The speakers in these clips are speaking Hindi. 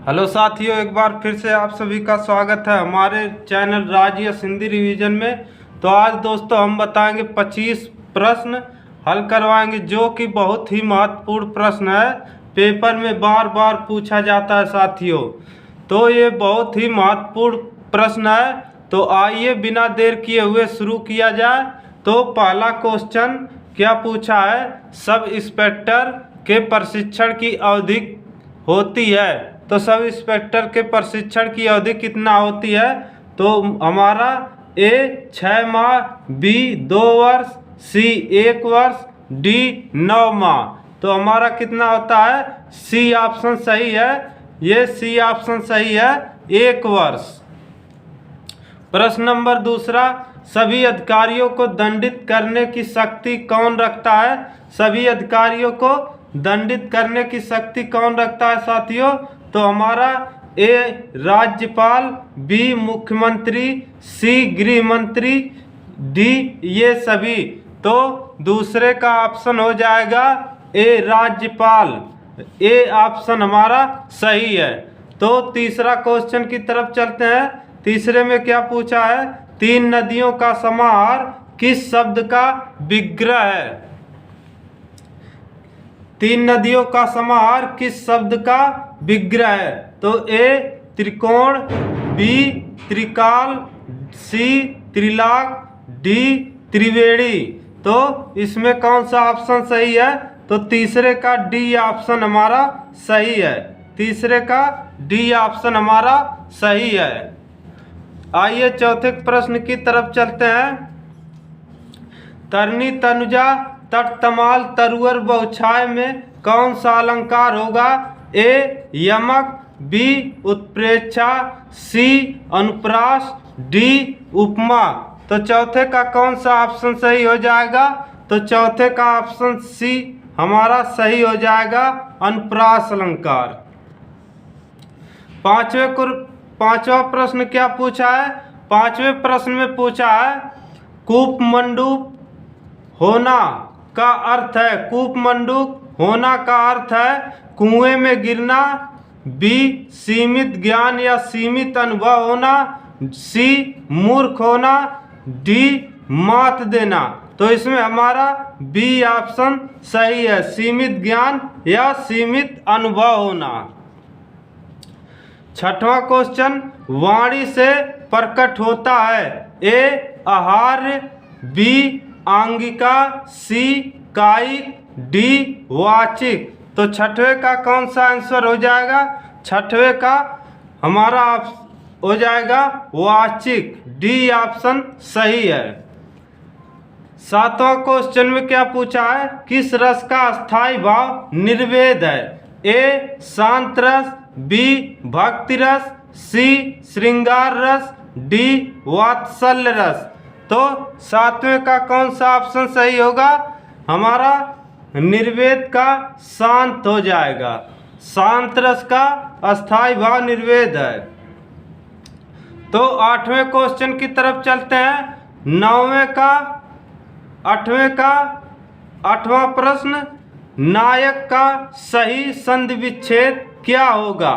हेलो साथियों, एक बार फिर से आप सभी का स्वागत है हमारे चैनल राज्य हिंदी रिवीजन में। तो आज दोस्तों हम बताएंगे 25 प्रश्न हल करवाएंगे जो कि बहुत ही महत्वपूर्ण प्रश्न है, पेपर में बार बार पूछा जाता है साथियों। तो ये बहुत ही महत्वपूर्ण प्रश्न है। तो आइए बिना देर किए हुए शुरू किया जाए। तो पहला क्वेश्चन क्या पूछा है, सब इंस्पेक्टर के प्रशिक्षण की अवधि होती है। तो सब इंस्पेक्टर के प्रशिक्षण की अवधि कितना होती है? तो हमारा ए 6 माह, बी 2 वर्ष, सी 1 वर्ष, डी 9 माह। तो हमारा कितना होता है? सी ऑप्शन सही है। ये सी ऑप्शन सही है, 1 वर्ष। प्रश्न नंबर दूसरा, सभी अधिकारियों को दंडित करने की शक्ति कौन रखता है? सभी अधिकारियों को दंडित करने की शक्ति कौन रखता है साथियों? तो हमारा ए राज्यपाल, बी मुख्यमंत्री, सी गृह मंत्री, डी ये सभी। तो दूसरे का ऑप्शन हो जाएगा ए राज्यपाल। ए ऑप्शन हमारा सही है। तो तीसरा क्वेश्चन की तरफ चलते हैं। तीसरे में क्या पूछा है, 3 नदियों का समाहार किस शब्द का विग्रह है? 3 नदियों का समाहार किस शब्द का विग्रह है? तो ए त्रिकोण, बी त्रिकाल, सी त्रिलाक, डी त्रिवेणी। तो इसमें कौन सा ऑप्शन सही है? तो तीसरे का डी ऑप्शन हमारा सही है। तीसरे का डी ऑप्शन हमारा सही है। आइए चौथे प्रश्न की तरफ चलते हैं। तरनी तनुजा तटतमाल तरुवर बहुछाय में कौन सा अलंकार होगा? ए यमक, बी उत्प्रेक्षा, सी अनुप्रास, डी उपमा। तो चौथे का कौन सा ऑप्शन सही हो जाएगा? तो चौथे का ऑप्शन सी हमारा सही हो जाएगा, अनुप्रास अलंकार। पांचवा प्रश्न क्या पूछा है? पांचवें प्रश्न में पूछा है कूपमंडूक होना का अर्थ है। कूपमंडूक होना का अर्थ है कुएं में गिरना, बी सीमित ज्ञान या सीमित अनुभव होना, सी मूर्ख होना, डी मात देना। तो इसमें हमारा बी ऑप्शन सही है, सीमित ज्ञान या सीमित अनुभव होना। छठवां क्वेश्चन, वाणी से प्रकट होता है। ए आहार्य, बी आंगिका, सी कायिक, डी वाचिक। तो छठवें का कौन सा आंसर हो जाएगा? छठवें का हमारा हो जाएगा वाचिक। डी ऑप्शन सही है। सातवां क्वेश्चन में क्या पूछा है, किस रस का स्थायी भाव निर्वेद है? ए शांत रस, बी भक्ति रस, सी श्रृंगार रस, डी वात्सल्य रस। तो सातवें का कौन सा ऑप्शन सही होगा? हमारा निर्वेद का शांत हो जाएगा। शांत रस का अस्थायी भाव निर्वेद है। तो आठवें क्वेश्चन की तरफ चलते हैं। आठवां प्रश्न, नायक का सही संधि विच्छेद क्या होगा?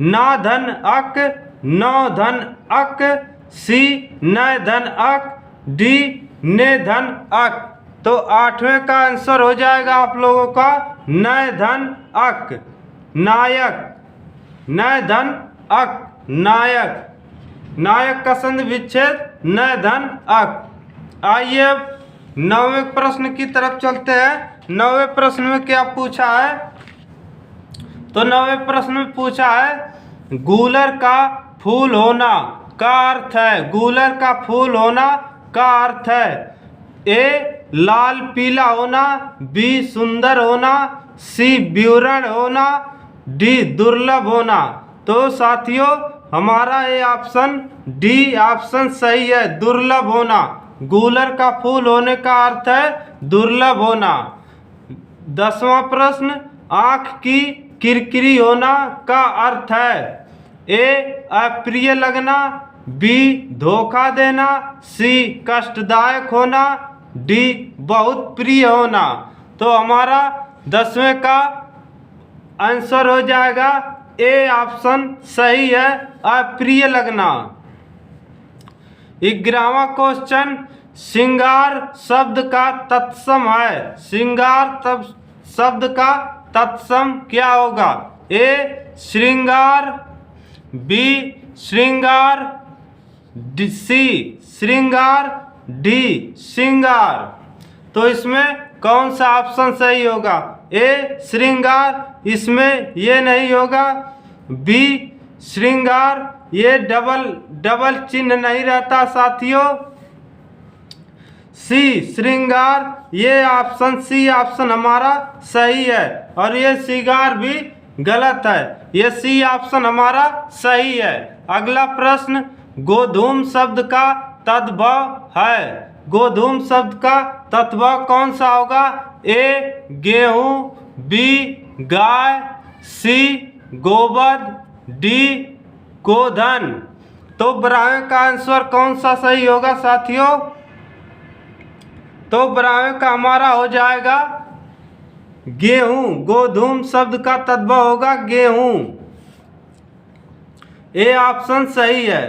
ना धन अक, नौ धन अक, सी नय धन अक, डी ने धन अक। तो आठवें का आंसर हो जाएगा आप लोगों का नय धन अक, नायक। नय धन अक, नायक। नायक का संधि विच्छेद नय धन अक। आइए 9वें प्रश्न की तरफ चलते हैं। 9वें प्रश्न में क्या पूछा है? तो 9वें प्रश्न में पूछा है गूलर का फूल होना का अर्थ है। गूलर का फूल होना का अर्थ है ए लाल पीला होना, बी सुंदर होना, सी विवरण होना, डी दुर्लभ होना। तो साथियों हमारा ये ऑप्शन डी ऑप्शन सही है, दुर्लभ होना। गूलर का फूल होने का अर्थ है दुर्लभ होना। 10वां प्रश्न, आँख की किरकिरी होना का अर्थ है ए अप्रिय लगना, बी धोखा देना, सी कष्टदायक होना, डी बहुत प्रिय होना। तो हमारा 10वें का आंसर हो जाएगा ए ऑप्शन सही है, अप्रिय लगना। 11वां क्वेश्चन, श्रृंगार शब्द का तत्सम है। श्रृंगार शब्द का तत्सम क्या होगा? ए श्रृंगार, बी श्रृंगार, सी श्रृंगार, डी श्रृंगार। तो इसमें कौन सा ऑप्शन सही होगा? ए श्रृंगार, इसमें ये नहीं होगा। बी श्रृंगार, ये डबल चिन्ह नहीं रहता साथियों। सी श्रृंगार, ये ऑप्शन सी ऑप्शन हमारा सही है, और ये श्रृंगार भी गलत है, ये सी ऑप्शन हमारा सही है। अगला प्रश्न, गोधूम शब्द का तद्भव है। गोधूम शब्द का तद्भव कौन सा होगा? ए गेहूं, बी गाय, सी गोबर, डी गोधन। तो ब्राह्मण का आंसर कौन सा सही होगा साथियों? तो ब्राह्मण का हमारा हो जाएगा गेहूं। गोधूम शब्द का तद्भव होगा गेहूं, ए ऑप्शन सही है।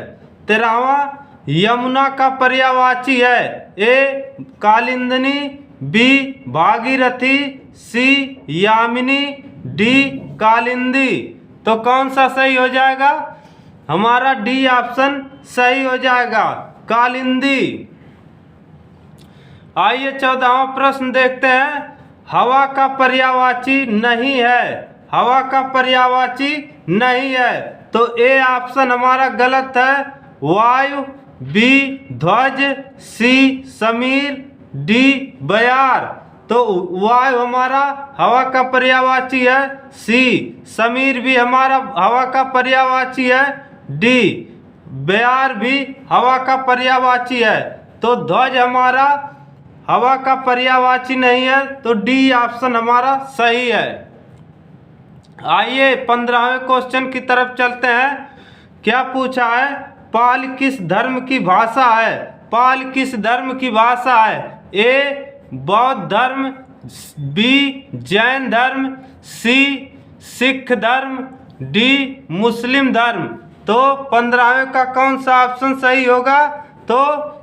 13वां, यमुना का पर्यायवाची है। ए कालिंदी, बी भागीरथी, सी यामिनी, डी कालिंदी। तो कौन सा सही हो जाएगा? हमारा डी ऑप्शन सही हो जाएगा, कालिंदी। आइए 14वां प्रश्न देखते हैं। हवा का पर्यायवाची नहीं है। हवा का पर्यायवाची नहीं है, तो ए ऑप्शन हमारा गलत है, वायु, बी ध्वज, सी समीर, डी बयार। तो वायु हमारा हवा का पर्यायवाची है, सी समीर भी हमारा हवा का पर्यायवाची है, डी बयार भी हवा का पर्यायवाची है। तो ध्वज हमारा हवा का पर्यायवाची नहीं है, तो डी ऑप्शन हमारा सही है। आइए 15वें क्वेश्चन की तरफ चलते हैं। क्या पूछा है? पाल किस धर्म की भाषा है? पाल किस धर्म की भाषा है? ए बौद्ध धर्म, बी जैन धर्म, सी सिख धर्म, डी मुस्लिम धर्म। तो 15वें का कौन सा ऑप्शन सही होगा? तो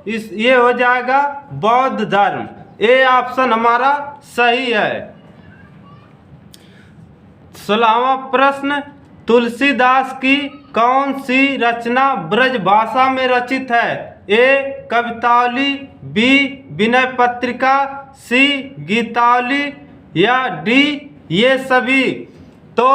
ये हो जाएगा बौद्ध धर्म, ए ऑप्शन हमारा सही है। 16वां प्रश्न, तुलसीदास की कौन सी रचना ब्रज भाषा में रचित है? ए कवितावली, बी विनय पत्रिका, सी गीतावली, या डी ये सभी। तो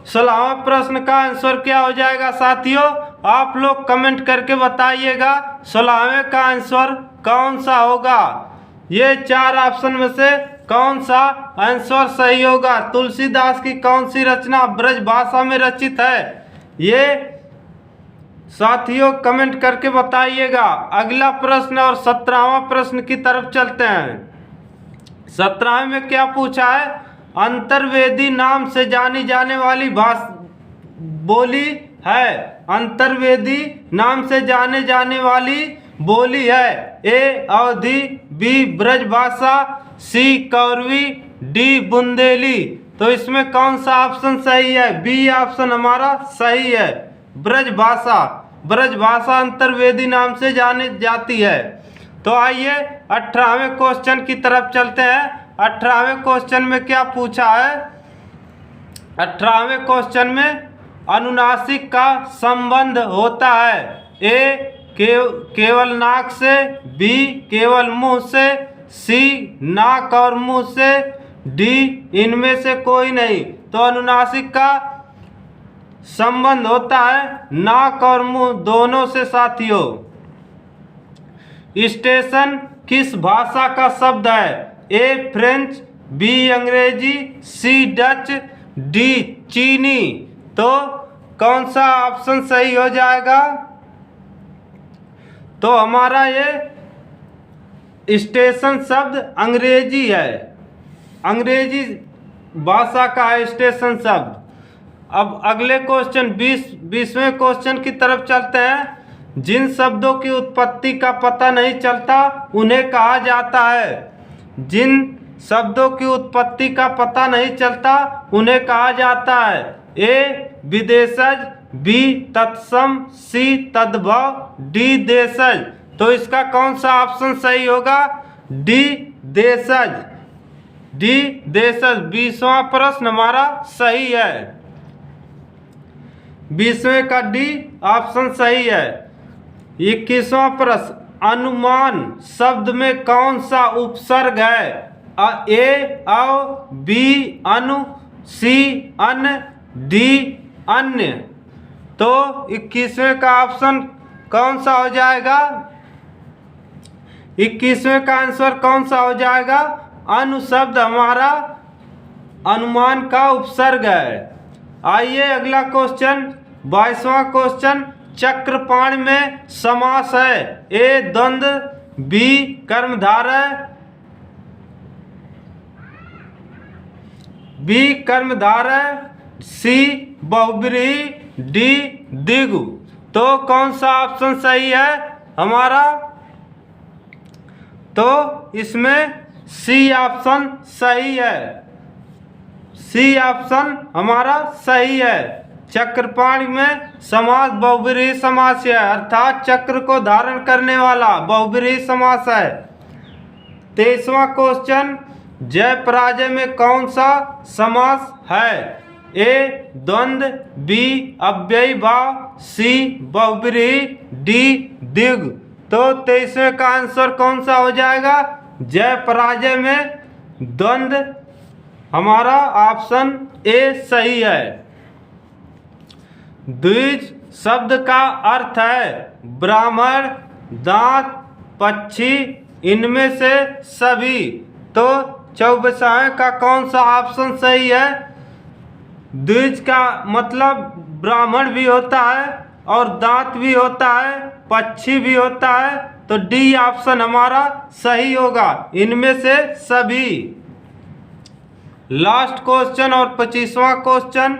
16वां प्रश्न का आंसर क्या हो जाएगा साथियों? आप लोग कमेंट करके बताइएगा 16वें का आंसर कौन सा होगा। ये 4 ऑप्शन में से कौन सा आंसर सही होगा? तुलसीदास की कौन सी रचना ब्रज भाषा में रचित है? ये साथियों कमेंट करके बताइएगा। अगला प्रश्न और 17वां प्रश्न की तरफ चलते हैं। 17वें में क्या पूछा है? अंतर्वेदी नाम से जानी जाने वाली बोली है। अंतर्वेदी नाम से जाने जाने वाली बोली है। ए अवधी, बी ब्रजभाषा, सी कौरवी, डी बुंदेली। तो इसमें कौन सा ऑप्शन सही है? बी ऑप्शन हमारा सही है, ब्रजभाषा। ब्रजभाषा अंतर्वेदी नाम से जानी जाती है। तो आइए 18वें क्वेश्चन की तरफ चलते हैं। 18वें क्वेश्चन में क्या पूछा है? 18वें क्वेश्चन में अनुनासिक का संबंध होता है। ए केवल नाक से, बी केवल मुंह से, सी नाक और मुंह से, डी इनमें से कोई नहीं। तो अनुनासिक का संबंध होता है नाक और मुंह दोनों से साथियों। स्टेशन किस भाषा का शब्द है? ए फ्रेंच, बी अंग्रेजी, सी डच, डी चीनी। तो कौन सा ऑप्शन सही हो जाएगा? तो हमारा ये स्टेशन शब्द अंग्रेजी है, अंग्रेजी भाषा का है स्टेशन शब्द। अब अगले क्वेश्चन 20वें क्वेश्चन की तरफ चलते हैं। जिन शब्दों की उत्पत्ति का पता नहीं चलता उन्हें कहा जाता है। जिन शब्दों की उत्पत्ति का पता नहीं चलता उन्हें कहा जाता है। ए विदेशज, बी तत्सम, सी तद्भव, डी देशज। तो इसका कौन सा ऑप्शन सही होगा? डी देशज। डी देशज 20वां प्रश्न हमारा सही है। 20वें का डी ऑप्शन सही है। 21वां प्रश्न, अनुमान शब्द में कौन सा उपसर्ग है? ए अव, बी अनु, सी अन, डी अन्य। तो 21वें का ऑप्शन कौन सा हो जाएगा? 21वें का आंसर कौन सा हो जाएगा? अनु शब्द हमारा अनुमान का उपसर्ग है। आइए अगला क्वेश्चन, 22वां क्वेश्चन, चक्रपाणी में समास है। ए द्वंद्व, बी कर्मधारय, बी कर्मधारय, सी बहुब्रीहि, डी द्विगु। तो कौन सा ऑप्शन सही है हमारा? तो इसमें सी ऑप्शन सही है। सी ऑप्शन हमारा सही है। चक्रपाणी में समास बहुब्रीहि समास है, अर्थात चक्र को धारण करने वाला बहुब्रीहि समास है। 23वां क्वेश्चन, जय पराजय में कौन सा समास है? ए द्वंद्व, बी अव्ययी भाव, सी बहुब्रीहि, डी द्विगु। तो 23वें का आंसर कौन सा हो जाएगा? जय पराजय में द्वंद्व हमारा ऑप्शन ए सही है। द्विज शब्द का अर्थ है ब्राह्मण, दांत, पक्षी, इनमें से सभी। तो 24वें का कौन सा ऑप्शन सही है? द्विज का मतलब ब्राह्मण भी होता है और दांत भी होता है, पक्षी भी होता है। तो डी ऑप्शन हमारा सही होगा, इनमें से सभी। लास्ट क्वेश्चन और 25वां क्वेश्चन,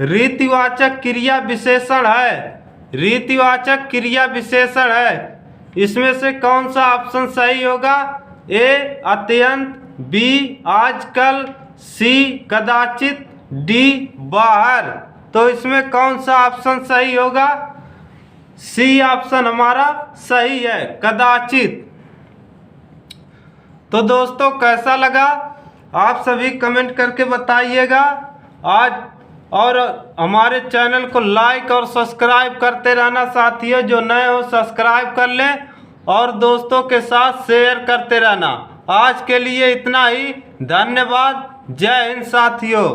रीतिवाचक क्रिया विशेषण है। रीतिवाचक क्रिया विशेषण है, इसमें से कौन सा ऑप्शन सही होगा? ए अत्यंत, बी आजकल, सी कदाचित, डी बाहर। तो इसमें कौन सा ऑप्शन सही होगा? सी ऑप्शन हमारा सही है, कदाचित। तो दोस्तों कैसा लगा आप सभी कमेंट करके बताइएगा आज, और हमारे चैनल को लाइक और सब्सक्राइब करते रहना साथियों। जो नए हो सब्सक्राइब कर लें और दोस्तों के साथ शेयर करते रहना। आज के लिए इतना ही, धन्यवाद। जय हिंद साथियों।